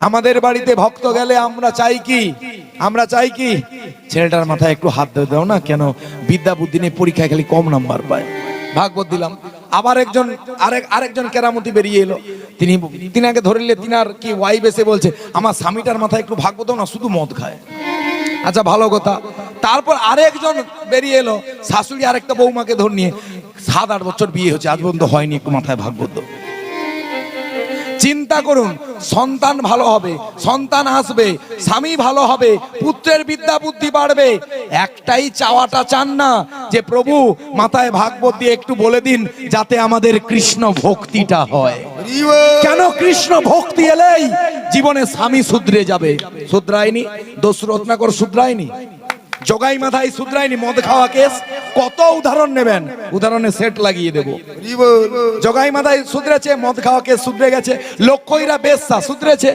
আমাদের বাড়িতে ভক্ত গেলে আমরা চাই কি ছেলেটার মাথায় একটু হাত দিয়ে দাও না, কেন বিদ্যা বুদ্ধি নিয়ে পরীক্ষায় খালি কম নাম্বার পায়। ভাগবত দিলাম। আবার আরেকজন কেরামতি বেরিয়ে এলো, তিনি আগে ধরলে তিনার কি ওয়াইফ এসে বলছে আমার স্বামীটার মাথায় একটু ভাগবত দাও না, শুধু মদ খায়। আচ্ছা ভালো কথা। তারপর আরেকজন বেরিয়ে এলো, শাশুড়ি আরেকটা বৌমাকে ধর নিয়ে 7-8 বছর বিয়ে হচ্ছে, আজ পর্যন্ত হয়নি, একটু মাথায় ভাগবত দাও। চিন্তা করুন, সন্তান ভালো হবে, সন্তান আসবে, স্বামী ভালো হবে, পুত্রের বিদ্যা বুদ্ধি বাড়বে, একটাই চাওয়াটা চান না যে প্রভু মাথায় ভাগবত দিয়ে একটু বলে দিন যাতে আমাদের কৃষ্ণ ভক্তিটা হয়। কেন কৃষ্ণ ভক্তি এলেই জীবনে স্বামী শুধরে যাবে। শুধরায়নি, দোষরত্নাকর শুধরায়নি, জগাই মাথায় শুধরায়নি, মদ খাওয়া কেস, কত উদাহরণ নেবেন, উদাহরণে সেট লাগিয়ে দেব। জগাই মাথায় শুধরেছে, মদ খাওয়া কেস শুধরে গেছে, লক্ষ্যইরা বেশ্যা শুধরেছে।